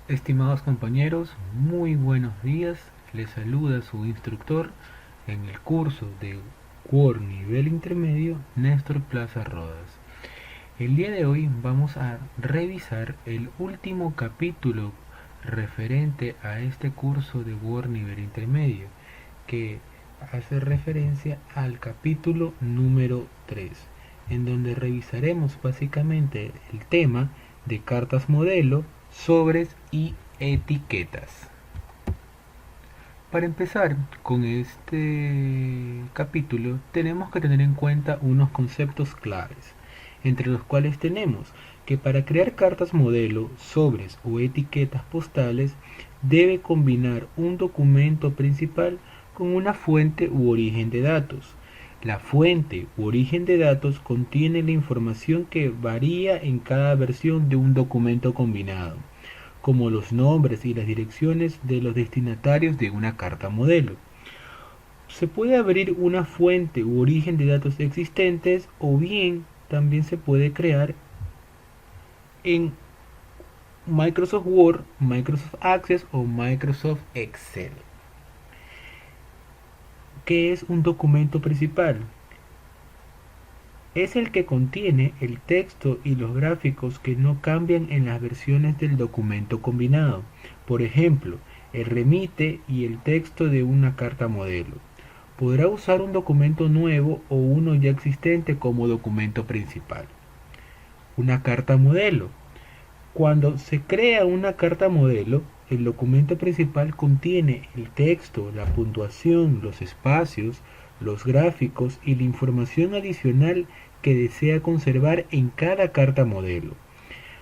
Estimados compañeros, muy buenos días. Les saluda su instructor en el curso de Word nivel intermedio, Néstor Plaza Rodas. El día de hoy vamos a revisar el último capítulo referente a este curso de Word nivel intermedio, que hace referencia al capítulo número 3, en donde revisaremos básicamente el tema de cartas modelo, sobres y etiquetas. Para empezar con este capítulo tenemos que tener en cuenta unos conceptos claves, entre los cuales tenemos que para crear cartas modelo, sobres o etiquetas postales debe combinar un documento principal con una fuente u origen de datos. La fuente u origen de datos contiene la información que varía en cada versión de un documento combinado, como los nombres y las direcciones de los destinatarios de una carta modelo. Se puede abrir una fuente u origen de datos existentes o bien también se puede crear en Microsoft Word, Microsoft Access o Microsoft Excel. ¿Qué es un documento principal? Es el que contiene el texto y los gráficos que no cambian en las versiones del documento combinado. Por ejemplo, el remite y el texto de una carta modelo. Podrá usar un documento nuevo o uno ya existente como documento principal. Una carta modelo. Cuando se crea una carta modelo, el documento principal contiene el texto, la puntuación, los espacios, los gráficos y la información adicional que desea conservar en cada carta modelo.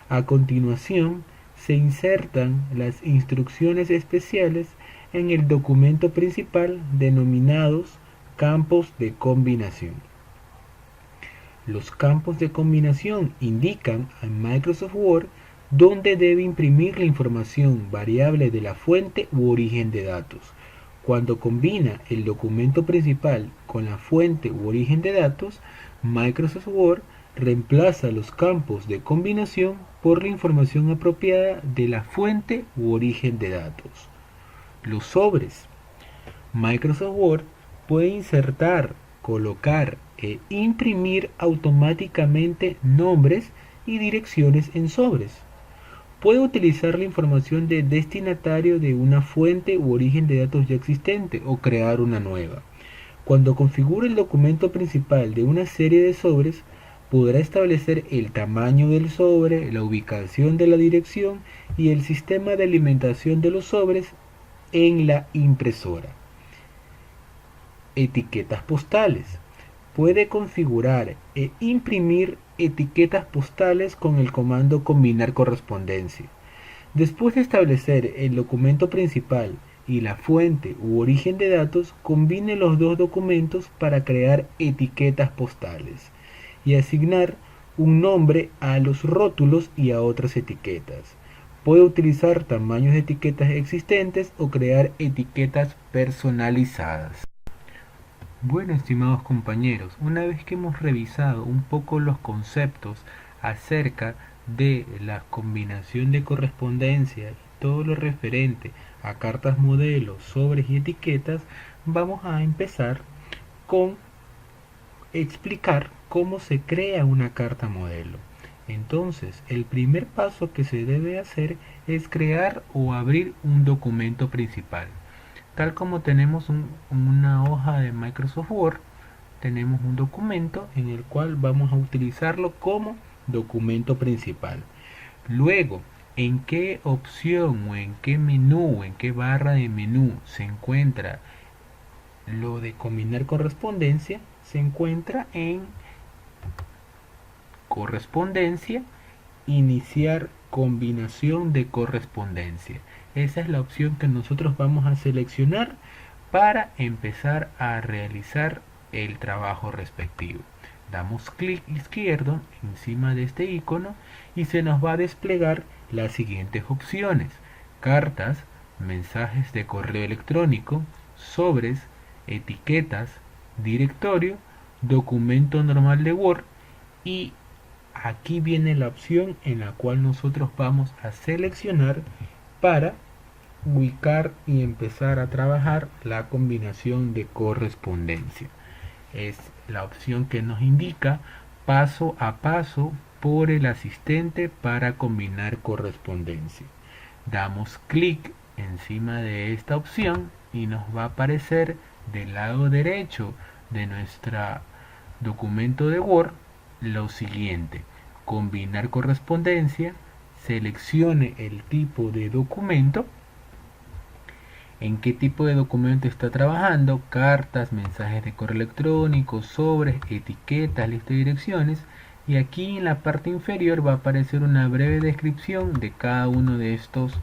A continuación, se insertan las instrucciones especiales en el documento principal denominados campos de combinación. Los campos de combinación indican en Microsoft Word dónde debe imprimir la información variable de la fuente u origen de datos. Cuando combina el documento principal con la fuente u origen de datos, Microsoft Word reemplaza los campos de combinación por la información apropiada de la fuente u origen de datos. Los sobres. Microsoft Word puede insertar, colocar e imprimir automáticamente nombres y direcciones en sobres. Puede utilizar la información de destinatario de una fuente u origen de datos ya existente o crear una nueva. Cuando configure el documento principal de una serie de sobres, podrá establecer el tamaño del sobre, la ubicación de la dirección y el sistema de alimentación de los sobres en la impresora. Etiquetas postales. Puede configurar e imprimir etiquetas postales con el comando combinar correspondencia. Después de establecer el documento principal y la fuente u origen de datos, combine los dos documentos para crear etiquetas postales y asignar un nombre a los rótulos y a otras etiquetas. Puede utilizar tamaños de etiquetas existentes o crear etiquetas personalizadas. Bueno, estimados compañeros, una vez que hemos revisado un poco los conceptos acerca de la combinación de correspondencia y todo lo referente a cartas modelo, sobres y etiquetas, vamos a empezar con explicar cómo se crea una carta modelo. Entonces, el primer paso que se debe hacer es crear o abrir un documento principal. Tal como tenemos una hoja de Microsoft Word, tenemos un documento en el cual vamos a utilizarlo como documento principal. Luego, ¿en qué opción o en qué menú, en qué barra de menú se encuentra lo de combinar correspondencia? Se encuentra en correspondencia, iniciar combinación de correspondencia. Esa es la opción que nosotros vamos a seleccionar para empezar a realizar el trabajo respectivo. Damos clic izquierdo encima de este icono y se nos va a desplegar las siguientes opciones: cartas, mensajes de correo electrónico, sobres, etiquetas, directorio, documento normal de Word, y aquí viene la opción en la cual nosotros vamos a seleccionar para ubicar y empezar a trabajar la combinación de correspondencia. Es la opción que nos indica paso a paso por el asistente para combinar correspondencia. Damos clic encima de esta opción y nos va a aparecer del lado derecho de nuestro documento de Word lo siguiente: combinar correspondencia, seleccione el tipo de documento, en qué tipo de documento está trabajando: cartas, mensajes de correo electrónico, sobres, etiquetas, lista de direcciones. Y aquí en la parte inferior va a aparecer una breve descripción de cada uno de estos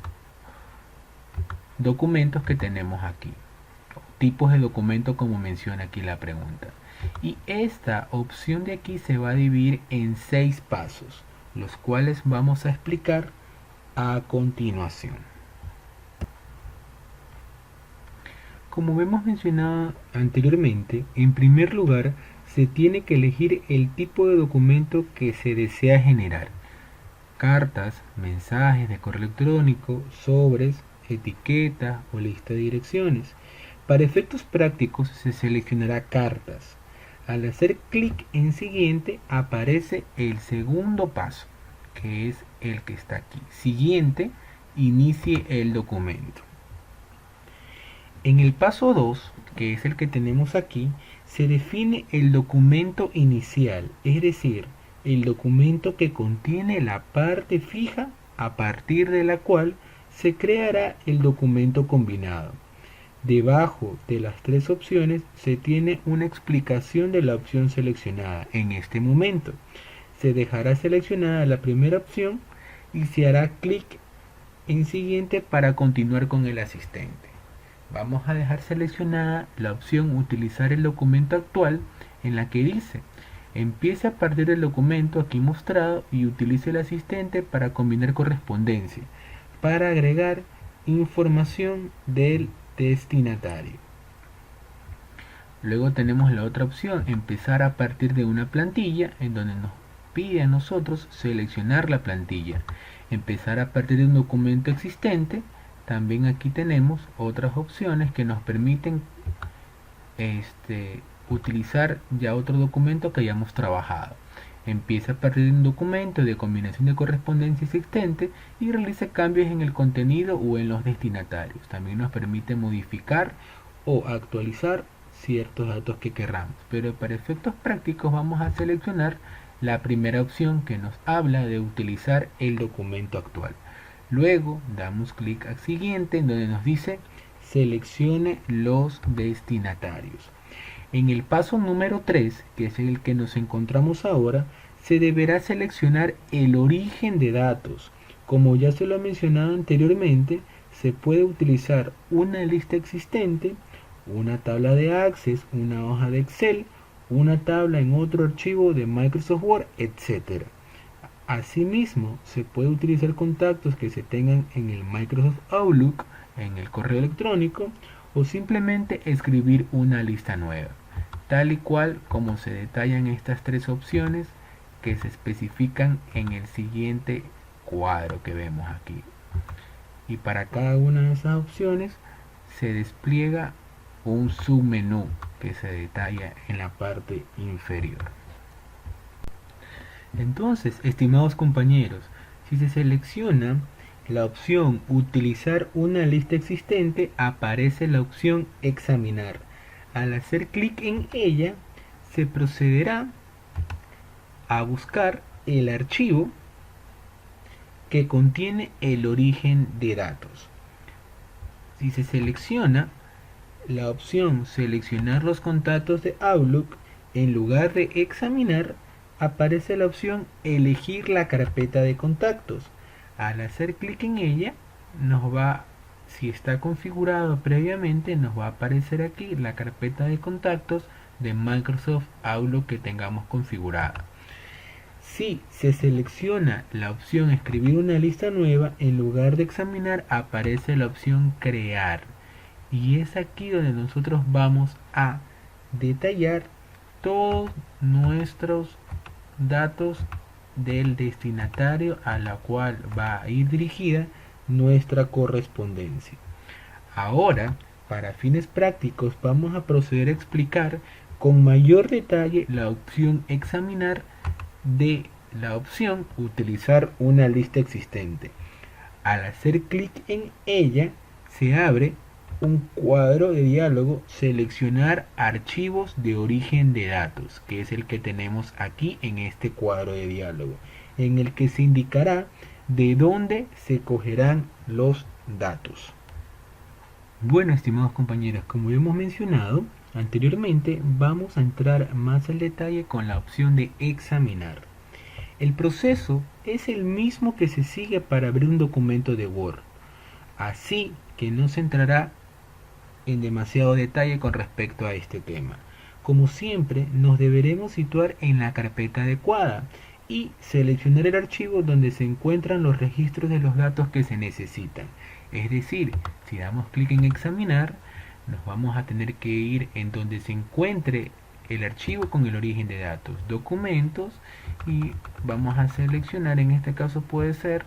documentos que tenemos aquí, tipos de documento como menciona aquí la pregunta. Y esta opción de aquí se va a dividir en 6 pasos, los cuales vamos a explicar a continuación. Como hemos mencionado anteriormente, en primer lugar se tiene que elegir el tipo de documento que se desea generar: cartas, mensajes de correo electrónico, sobres, etiquetas o lista de direcciones. Para efectos prácticos se seleccionará cartas. Al hacer clic en siguiente aparece el segundo paso, que es el que está aquí: siguiente, inicie el documento. En el paso 2, que es el que tenemos aquí, se define el documento inicial, es decir, el documento que contiene la parte fija a partir de la cual se creará el documento combinado. Debajo de las 3 opciones se tiene una explicación de la opción seleccionada. En este momento se dejará seleccionada la primera opción y se hará clic en siguiente para continuar con el asistente. Vamos a dejar seleccionada la opción utilizar el documento actual, en la que dice: empiece a partir del documento aquí mostrado y utilice el asistente para combinar correspondencia, para agregar información del destinatario. Luego tenemos la otra opción: empezar a partir de una plantilla, en donde nos pide a nosotros seleccionar la plantilla. Empezar a partir de un documento existente. También aquí tenemos otras opciones que nos permiten utilizar ya otro documento que hayamos trabajado. Empieza a partir de un documento de combinación de correspondencia existente y realiza cambios en el contenido o en los destinatarios. También nos permite modificar o actualizar ciertos datos que queramos, pero para efectos prácticos vamos a seleccionar la primera opción, que nos habla de utilizar el documento actual. Luego damos clic al siguiente, en donde nos dice seleccione los destinatarios. En el paso número 3, que es el que nos encontramos ahora, se deberá seleccionar el origen de datos. Como ya se lo he mencionado anteriormente, se puede utilizar una lista existente, una tabla de Access, una hoja de Excel, una tabla en otro archivo de Microsoft Word, etc. Asimismo, se puede utilizar contactos que se tengan en el Microsoft Outlook, en el correo electrónico, o simplemente escribir una lista nueva, tal y cual como se detallan estas 3 opciones que se especifican en el siguiente cuadro que vemos aquí. Y para cada una de esas opciones se despliega un submenú que se detalla en la parte inferior. Entonces, estimados compañeros, si se selecciona la opción utilizar una lista existente, aparece la opción examinar. Al hacer clic en ella, se procederá a buscar el archivo que contiene el origen de datos. Si se selecciona la opción seleccionar los contactos de Outlook, en lugar de examinar, aparece la opción elegir la carpeta de contactos. Al hacer clic en ella, si está configurado previamente, nos va a aparecer aquí la carpeta de contactos de Microsoft Outlook que tengamos configurada. Si se selecciona la opción escribir una lista nueva, en lugar de examinar aparece la opción crear. Y es aquí donde nosotros vamos a detallar todos nuestros datos del destinatario a la cual va a ir dirigida nuestra correspondencia. Ahora, para fines prácticos, vamos a proceder a explicar con mayor detalle la opción examinar de la opción utilizar una lista existente. Al hacer clic en ella, se abre un cuadro de diálogo seleccionar archivos de origen de datos, que es el que tenemos aquí en este cuadro de diálogo, en el que se indicará de dónde se cogerán los datos. Bueno, estimados compañeros, como hemos mencionado anteriormente, vamos a entrar más al detalle con la opción de examinar. El proceso es el mismo que se sigue para abrir un documento de Word, así que no se entrará en demasiado detalle con respecto a este tema. Como siempre, nos deberemos situar en la carpeta adecuada y seleccionar el archivo donde se encuentran los registros de los datos que se necesitan. Es decir, si damos clic en examinar, nos vamos a tener que ir en donde se encuentre el archivo con el origen de datos, documentos, y vamos a seleccionar, en este caso puede ser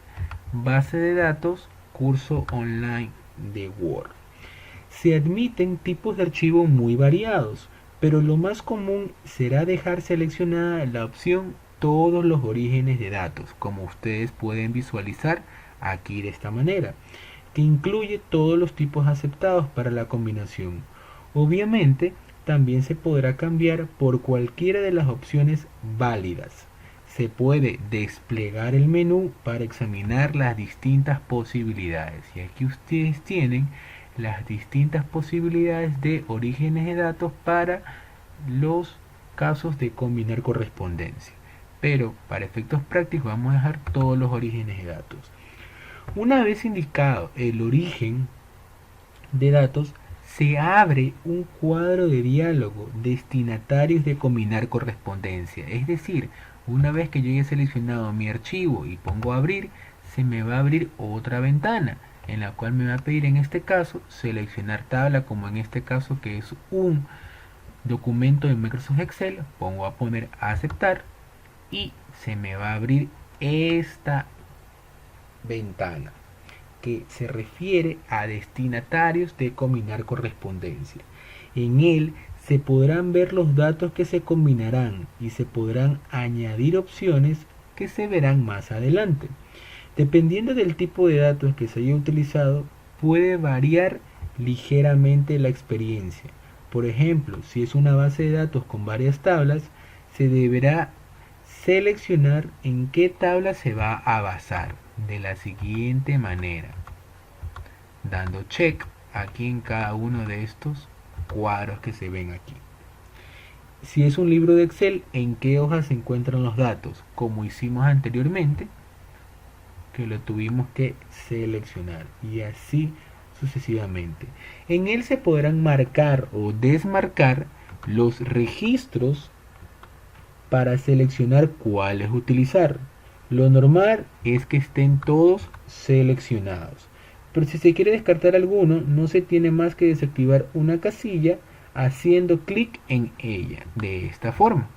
base de datos, curso online de Word. Se admiten tipos de archivo muy variados, pero lo más común será dejar seleccionada la opción todos los orígenes de datos, como ustedes pueden visualizar aquí de esta manera, que incluye todos los tipos aceptados para la combinación. Obviamente, también se podrá cambiar por cualquiera de las opciones válidas. Se puede desplegar el menú para examinar las distintas posibilidades. Y aquí ustedes tienen las distintas posibilidades de orígenes de datos para los casos de combinar correspondencia. Pero para efectos prácticos vamos a dejar todos los orígenes de datos. Una vez indicado el origen de datos, se abre un cuadro de diálogo destinatarios de combinar correspondencia. Es decir, una vez que yo haya seleccionado mi archivo y pongo abrir, se me va a abrir otra ventana en la cual me va a pedir en este caso seleccionar tabla, como en este caso que es un documento de Microsoft Excel. Pongo a poner a aceptar y se me va a abrir esta ventana que se refiere a destinatarios de combinar correspondencia. En él se podrán ver los datos que se combinarán y se podrán añadir opciones que se verán más adelante. Dependiendo del tipo de datos que se haya utilizado, puede variar ligeramente la experiencia. Por ejemplo, si es una base de datos con varias tablas, se deberá seleccionar en qué tabla se va a basar de la siguiente manera, dando check aquí en cada uno de estos cuadros que se ven aquí. Si es un libro de Excel, en qué hoja se encuentran los datos, como hicimos anteriormente, que lo tuvimos que seleccionar, y así sucesivamente. En él se podrán marcar o desmarcar los registros para seleccionar cuáles utilizar. Lo normal es que estén todos seleccionados, pero si se quiere descartar alguno, no se tiene más que desactivar una casilla haciendo clic en ella de esta forma.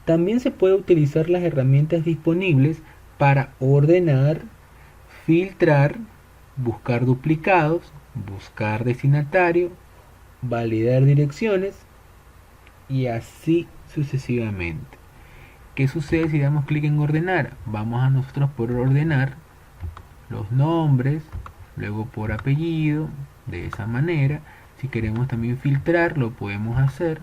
También se puede utilizar las herramientas disponibles para ordenar, filtrar, buscar duplicados, buscar destinatario, validar direcciones y así sucesivamente. ¿Qué sucede si damos clic en ordenar? Vamos a nosotros por ordenar los nombres, luego por apellido, de esa manera. Si queremos también filtrar, lo podemos hacer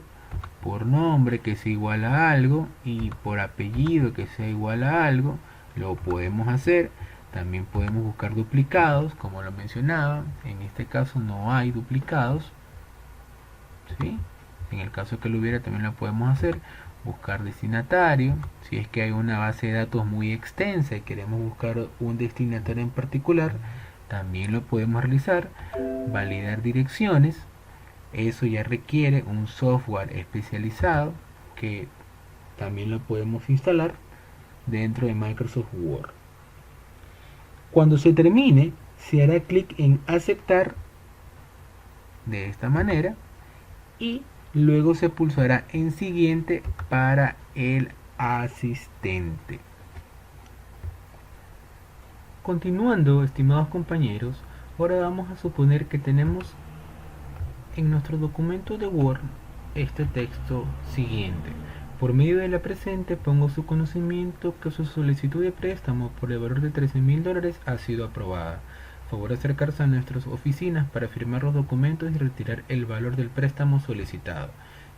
por nombre que sea igual a algo y por apellido que sea igual a algo, lo podemos hacer. También podemos buscar duplicados, como lo mencionaba. En este caso no hay duplicados, ¿sí? En el caso que lo hubiera también lo podemos hacer. Buscar destinatario, si es que hay una base de datos muy extensa y queremos buscar un destinatario en particular, también lo podemos realizar. Validar direcciones, eso ya requiere un software especializado que también lo podemos instalar dentro de Microsoft Word. Cuando se termine, se hará clic en aceptar de esta manera y luego se pulsará en siguiente para el asistente. Continuando, estimados compañeros, ahora vamos a suponer que tenemos en nuestro documento de Word este texto siguiente. Por medio de la presente pongo su conocimiento que su solicitud de préstamo por el valor de $13.000 ha sido aprobada. Favor acercarse a nuestras oficinas para firmar los documentos y retirar el valor del préstamo solicitado.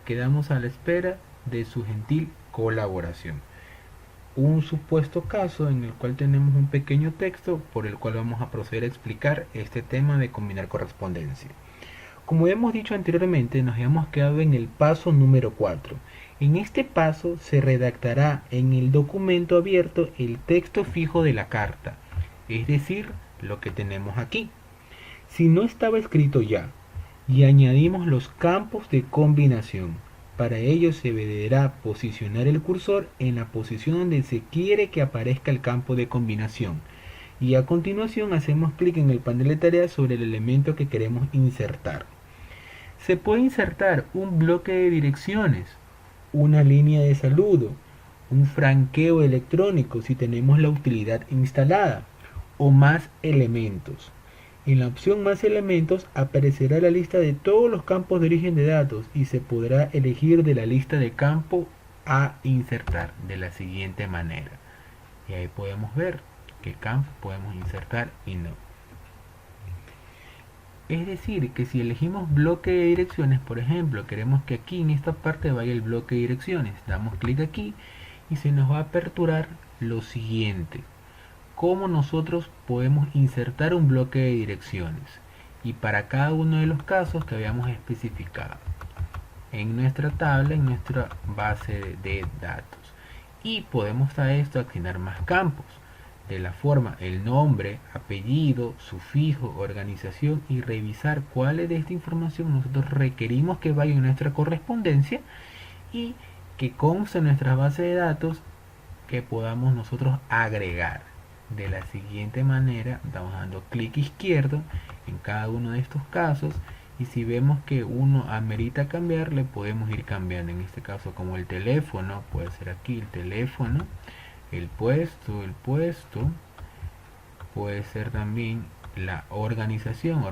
Quedamos a la espera de su gentil colaboración. Un supuesto caso en el cual tenemos un pequeño texto por el cual vamos a proceder a explicar este tema de combinar correspondencia. Como hemos dicho anteriormente, nos hemos quedado en el paso número 4. En este paso se redactará en el documento abierto el texto fijo de la carta, es decir, lo que tenemos aquí. Si no estaba escrito ya, y añadimos los campos de combinación. Para ello se deberá posicionar el cursor en la posición donde se quiere que aparezca el campo de combinación. Y a continuación hacemos clic en el panel de tareas sobre el elemento que queremos insertar. Se puede insertar un bloque de direcciones, una línea de saludo, un franqueo electrónico si tenemos la utilidad instalada, o más elementos. En la opción más elementos aparecerá la lista de todos los campos de origen de datos y se podrá elegir de la lista de campo a insertar de la siguiente manera. Y ahí podemos ver qué campo podemos insertar y no. Es decir, que si elegimos bloque de direcciones, por ejemplo, queremos que aquí en esta parte vaya el bloque de direcciones, damos clic aquí y se nos va a aperturar lo siguiente. Cómo nosotros podemos insertar un bloque de direcciones y para cada uno de los casos que habíamos especificado en nuestra tabla, en nuestra base de datos. Y podemos a esto asignar más campos de la forma el nombre, apellido, sufijo, organización y revisar cuáles de esta información nosotros requerimos que vaya en nuestra correspondencia y que conste en nuestra base de datos que podamos nosotros agregar. De la siguiente manera, estamos dando clic izquierdo en cada uno de estos casos y si vemos que uno amerita cambiar, le podemos ir cambiando. En este caso, como el teléfono, puede ser aquí el teléfono, el puesto, puede ser también la organización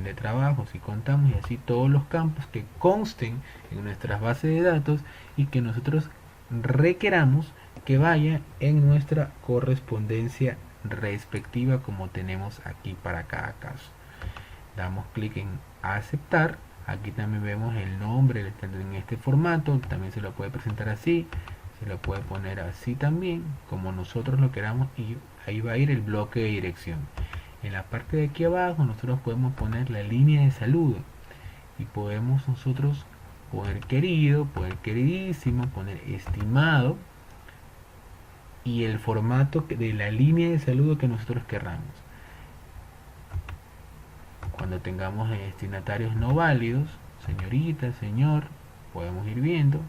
de trabajo, si contamos, y así todos los campos que consten en nuestras bases de datos y que nosotros requeramos que vaya en nuestra correspondencia respectiva como tenemos aquí para cada caso. Damos clic en aceptar. Aquí también vemos el nombre en este formato, también se lo puede presentar así, se lo puede poner así también como nosotros lo queramos y ahí va a ir el bloque de dirección. En la parte de aquí abajo nosotros podemos poner la línea de saludo y podemos nosotros poner querido, poner queridísimo, poner estimado y el formato de la línea de saludo que nosotros querramos. Cuando tengamos destinatarios no válidos, señorita, señor, podemos ir viendo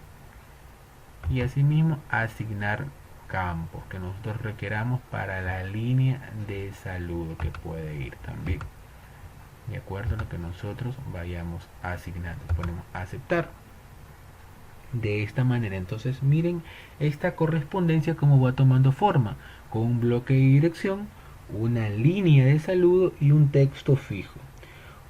y asimismo asignar campos que nosotros requeramos para la línea de saludo que puede ir también de acuerdo a lo que nosotros vayamos asignando. Ponemos aceptar. De esta manera, entonces miren esta correspondencia como va tomando forma, con un bloque de dirección, una línea de saludo y un texto fijo.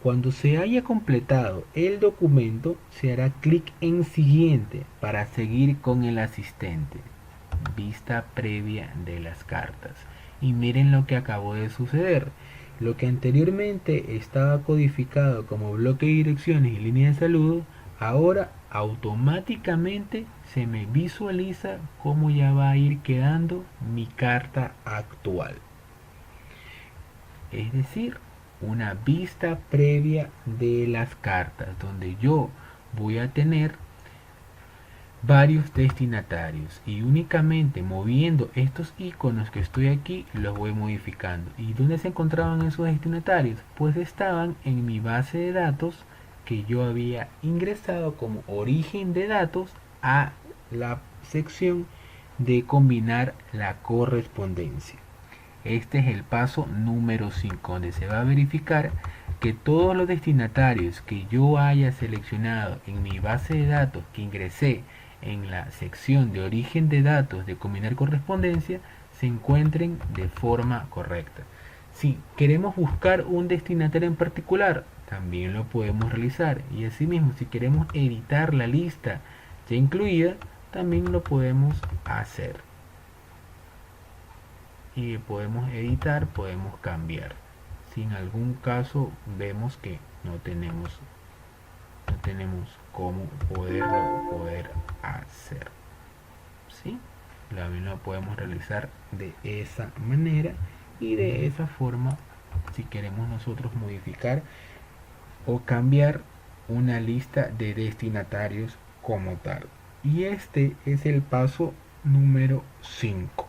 Cuando se haya completado el documento, se hará clic en siguiente para seguir con el asistente. Vista previa de las cartas. Y miren lo que acabó de suceder. Lo que anteriormente estaba codificado como bloque de direcciones y línea de saludo, ahora automáticamente se me visualiza cómo ya va a ir quedando mi carta actual. Es decir, una vista previa de las cartas donde yo voy a tener varios destinatarios y únicamente moviendo estos iconos que estoy aquí los voy modificando. ¿Y dónde se encontraban esos destinatarios? Pues estaban en mi base de datos que yo había ingresado como origen de datos a la sección de combinar la correspondencia. Este es el paso número 5, donde se va a verificar que todos los destinatarios que yo haya seleccionado en mi base de datos que ingresé en la sección de origen de datos de combinar correspondencia se encuentren de forma correcta. Si queremos buscar un destinatario en particular, también lo podemos realizar. Y asimismo, si queremos editar la lista ya incluida, también lo podemos hacer. Y podemos editar, podemos cambiar. Si en algún caso vemos que no tenemos cómo poder hacer, ¿sí? También lo podemos realizar de esa manera y de esa forma si queremos nosotros modificar o cambiar una lista de destinatarios como tal. Y este es el paso número 5.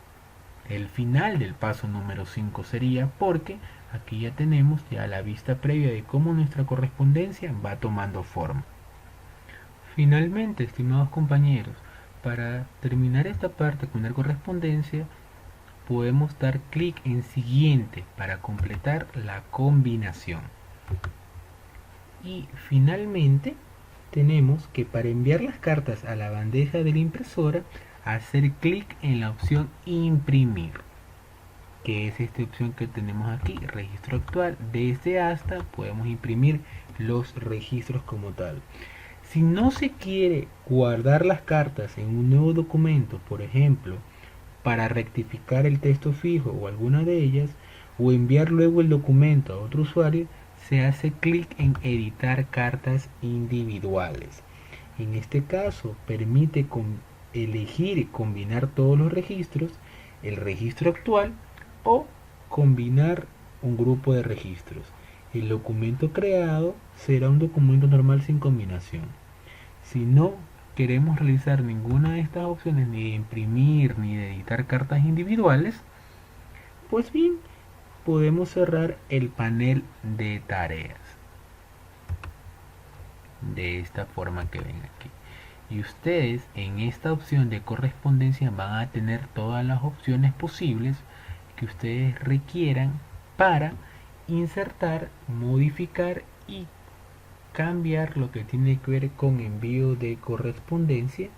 El final del paso número 5 sería, porque aquí ya tenemos ya la vista previa de cómo nuestra correspondencia va tomando forma. Finalmente, estimados compañeros, para terminar esta parte con la correspondencia, podemos dar clic en siguiente para completar la combinación. Y finalmente tenemos que para enviar las cartas a la bandeja de la impresora, hacer clic en la opción imprimir, que es esta opción que tenemos aquí, registro actual. Desde hasta podemos imprimir los registros como tal. Si no se quiere guardar las cartas en un nuevo documento, por ejemplo, para rectificar el texto fijo o alguna de ellas, o enviar luego el documento a otro usuario, se hace clic en editar cartas individuales. En este caso, permite elegir combinar todos los registros, el registro actual o combinar un grupo de registros. El documento creado será un documento normal sin combinación. Si no queremos realizar ninguna de estas opciones, ni de imprimir ni de editar cartas individuales, pues bien, podemos cerrar el panel de tareas de esta forma que ven aquí. Y ustedes en esta opción de correspondencia van a tener todas las opciones posibles que ustedes requieran para insertar, modificar y cambiar lo que tiene que ver con envío de correspondencia,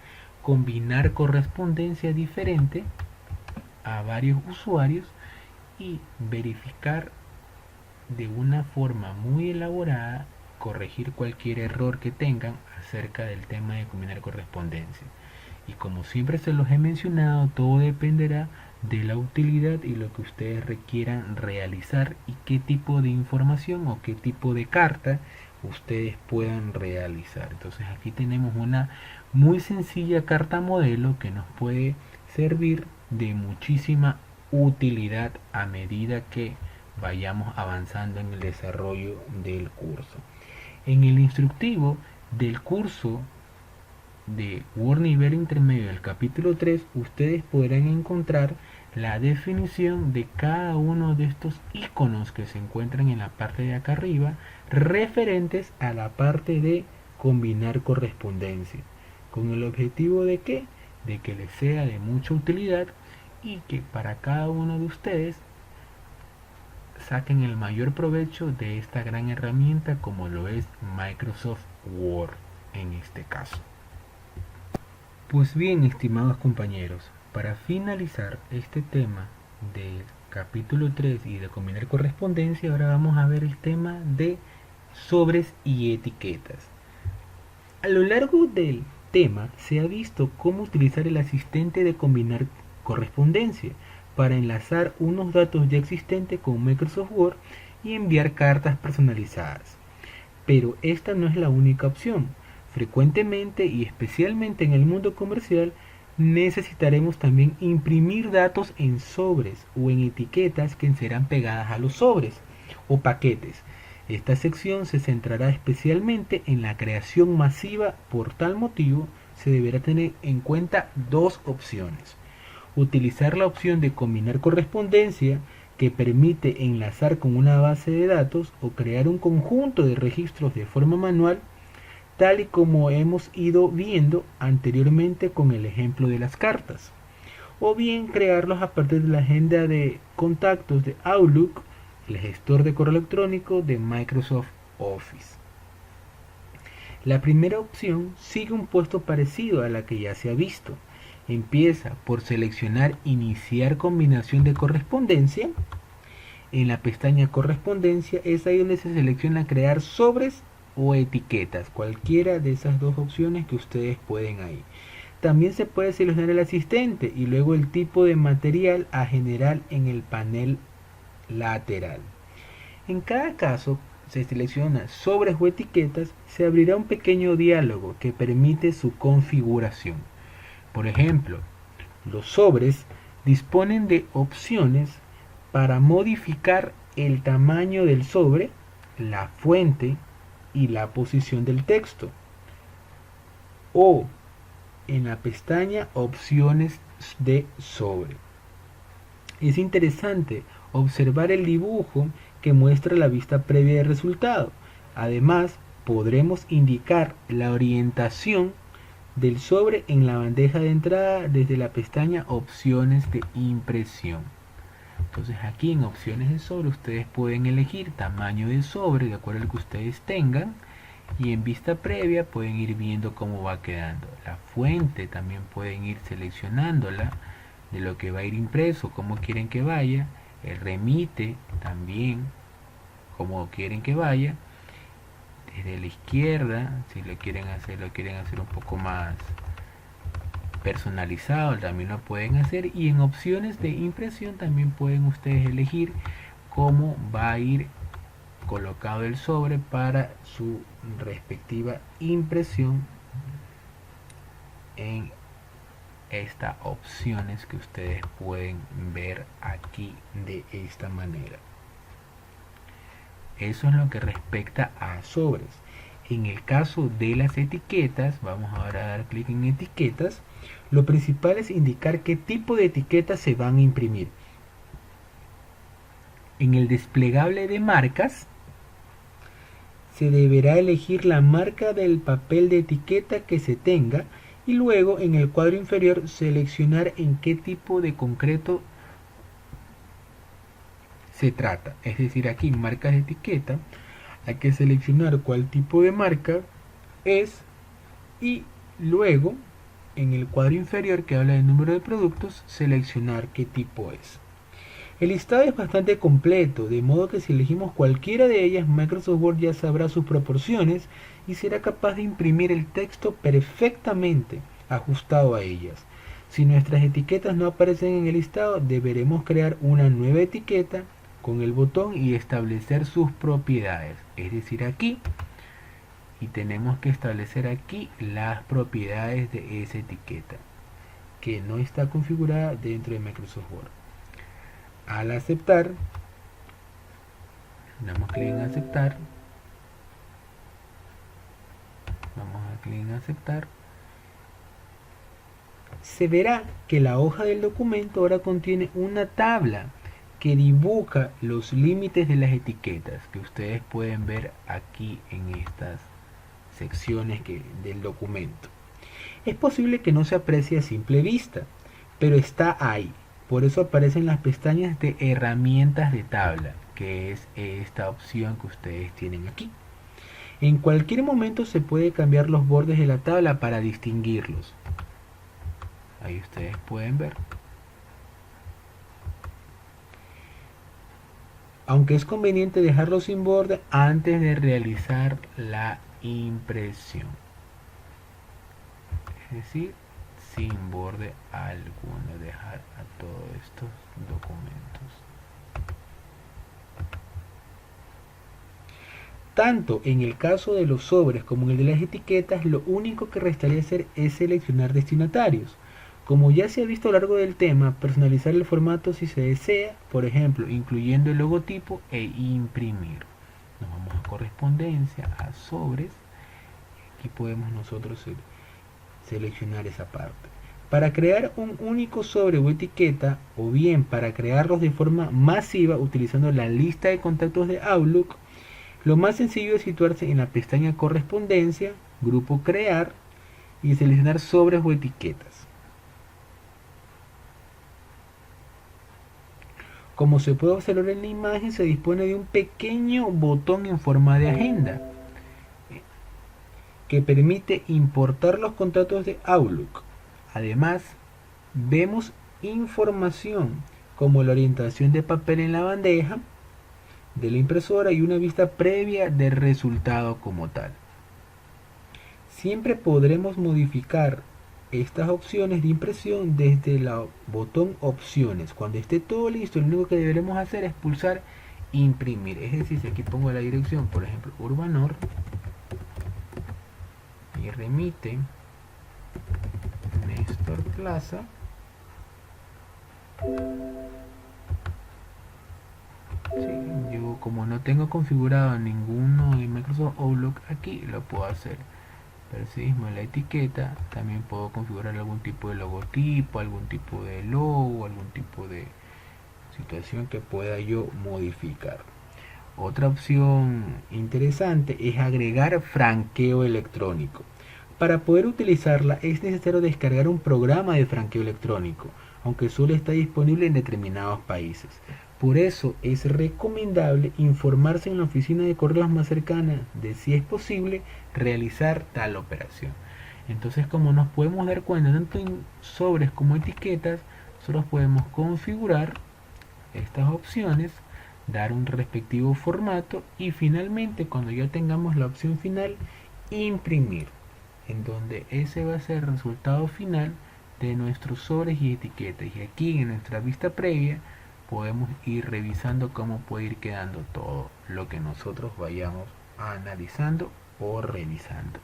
combinar correspondencia diferente a varios usuarios y verificar de una forma muy elaborada, corregir cualquier error que tengan acerca del tema de combinar correspondencia. Y como siempre se los he mencionado, todo dependerá de la utilidad y lo que ustedes requieran realizar y qué tipo de información o qué tipo de carta ustedes puedan realizar. Entonces aquí tenemos una muy sencilla carta modelo que nos puede servir de muchísima utilidad a medida que vayamos avanzando en el desarrollo del curso. En el instructivo del curso de Word nivel intermedio del capítulo 3, ustedes podrán encontrar la definición de cada uno de estos iconos que se encuentran en la parte de acá arriba, referentes a la parte de combinar correspondencia, con el objetivo de que les sea de mucha utilidad y que para cada uno de ustedes saquen el mayor provecho de esta gran herramienta como lo es Microsoft Word en este caso. Pues bien, estimados compañeros, para finalizar este tema del capítulo 3 y de combinar correspondencia, ahora vamos a ver el tema de sobres y etiquetas. A lo largo del tema se ha visto cómo utilizar el asistente de combinar correspondencia para enlazar unos datos ya existentes con Microsoft Word y enviar cartas personalizadas. Pero esta no es la única opción. Frecuentemente y especialmente en el mundo comercial necesitaremos también imprimir datos en sobres o en etiquetas que serán pegadas a los sobres o paquetes. Esta sección se centrará especialmente en la creación masiva. Por tal motivo se deberá tener en cuenta dos opciones: utilizar la opción de combinar correspondencia, que permite enlazar con una base de datos o crear un conjunto de registros de forma manual, tal y como hemos ido viendo anteriormente con el ejemplo de las cartas, o bien crearlos a partir de la agenda de contactos de Outlook, el gestor de correo electrónico de Microsoft Office. La primera opción sigue un puesto parecido a la que ya se ha visto. Empieza por seleccionar iniciar combinación de correspondencia. en la pestaña correspondencia, es ahí donde se selecciona crear sobres o etiquetas, cualquiera de esas dos opciones que ustedes pueden ahí. También se puede seleccionar el asistente y luego el tipo de material a generar en el panel lateral. En cada caso se selecciona sobres o etiquetas, se abrirá un pequeño diálogo que permite su configuración. Por ejemplo, los sobres disponen de opciones para modificar el tamaño del sobre, la fuente y la posición del texto. O en la pestaña opciones de sobre. Es interesante observar el dibujo que muestra la vista previa del resultado. Además, podremos indicar la orientación del sobre en la bandeja de entrada desde la pestaña opciones de impresión. Entonces aquí en opciones de sobre ustedes pueden elegir tamaño de sobre de acuerdo al que ustedes tengan, y en vista previa pueden ir viendo cómo va quedando. La fuente también pueden ir seleccionándola de lo que va a ir impreso, cómo quieren que vaya. El remite también cómo quieren que vaya. Desde la izquierda, si lo quieren hacer un poco más personalizado, también lo pueden hacer. Y en opciones de impresión también pueden ustedes elegir cómo va a ir colocado el sobre para su respectiva impresión en estas opciones que ustedes pueden ver aquí de esta manera. Eso es lo que respecta a sobres. En el caso de las etiquetas, vamos ahora a dar clic en etiquetas. Lo principal es indicar qué tipo de etiquetas se van a imprimir. En el desplegable de marcas, se deberá elegir la marca del papel de etiqueta que se tenga y luego en el cuadro inferior seleccionar en qué tipo de concreto se trata. Es decir, aquí en marcas de etiqueta hay que seleccionar cuál tipo de marca es y luego en el cuadro inferior que habla del número de productos seleccionar qué tipo es. El listado es bastante completo, de modo que si elegimos cualquiera de ellas, Microsoft Word ya sabrá sus proporciones y será capaz de imprimir el texto perfectamente ajustado a ellas. Si nuestras etiquetas no aparecen en el listado, deberemos crear una nueva etiqueta con el botón y establecer sus propiedades. Es decir, aquí, y tenemos que establecer aquí las propiedades de esa etiqueta, que no está configurada dentro de Microsoft Word. Al aceptar, damos clic en aceptar, vamos a clic en aceptar, se verá que la hoja del documento ahora contiene una tabla que dibuja los límites de las etiquetas que ustedes pueden ver aquí en estas secciones del documento. Es posible que no se aprecie a simple vista, pero está ahí. Por eso aparecen las pestañas de herramientas de tabla, que es esta opción que ustedes tienen aquí. En cualquier momento se puede cambiar los bordes de la tabla para distinguirlos. Ahí ustedes pueden ver. Aunque es conveniente dejarlo sin borde antes de realizar la impresión. Es decir, sin borde alguno, dejar a todos estos documentos. Tanto en el caso de los sobres como en el de las etiquetas, lo único que restaría hacer es seleccionar destinatarios. Como ya se ha visto a lo largo del tema, personalizar el formato si se desea, por ejemplo, incluyendo el logotipo e imprimir. Nos vamos a correspondencia, a sobres. Aquí podemos nosotros seleccionar esa parte. Para crear un único sobre o etiqueta, o bien para crearlos de forma masiva utilizando la lista de contactos de Outlook, lo más sencillo es situarse en la pestaña correspondencia, grupo crear y seleccionar sobres o etiquetas. Como se puede observar en la imagen, se dispone de un pequeño botón en forma de agenda que permite importar los contactos de Outlook. Además, vemos información como la orientación de papel en la bandeja, de la impresora y una vista previa del resultado como tal. Siempre podremos modificar estas opciones de impresión desde el botón opciones. Cuando esté todo listo, lo único que deberemos hacer es pulsar imprimir. Es decir, si aquí pongo la dirección, por ejemplo, Urbanor, y remite Néstor Plaza, sí, yo como no tengo configurado ninguno de Microsoft Outlook, aquí lo puedo hacer. Pero si mismo en la etiqueta también puedo configurar algún tipo de logotipo, algún tipo de logo, algún tipo de situación que pueda yo modificar. Otra opción interesante es agregar franqueo electrónico. Para poder utilizarla es necesario descargar un programa de franqueo electrónico, aunque solo está disponible en determinados países. Por eso es recomendable informarse en la oficina de correos más cercana de si es posible realizar tal operación. Entonces, como nos podemos dar cuenta tanto en sobres como etiquetas, nosotros podemos configurar estas opciones, dar un respectivo formato y finalmente, cuando ya tengamos la opción final, imprimir, en donde ese va a ser el resultado final de nuestros sobres y etiquetas. Y aquí en nuestra vista previa podemos ir revisando cómo puede ir quedando todo lo que nosotros vayamos analizando o revisando.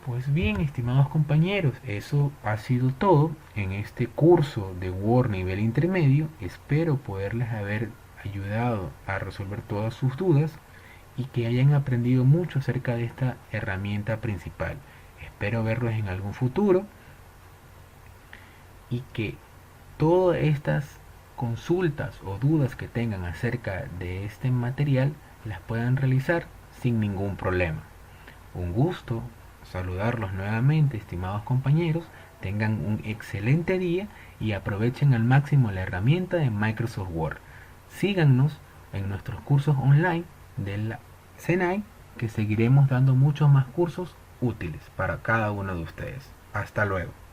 Pues bien, estimados compañeros, eso ha sido todo en este curso de Word nivel intermedio. Espero poderles haber ayudado a resolver todas sus dudas y que hayan aprendido mucho acerca de esta herramienta principal. Espero verlos en algún futuro y que todas estas consultas o dudas que tengan acerca de este material las puedan realizar sin ningún problema. Un gusto saludarlos nuevamente, estimados compañeros. Tengan un excelente día y aprovechen al máximo la herramienta de Microsoft Word. Síganos en nuestros cursos online de la Senai, que seguiremos dando muchos más cursos útiles para cada uno de ustedes. Hasta luego.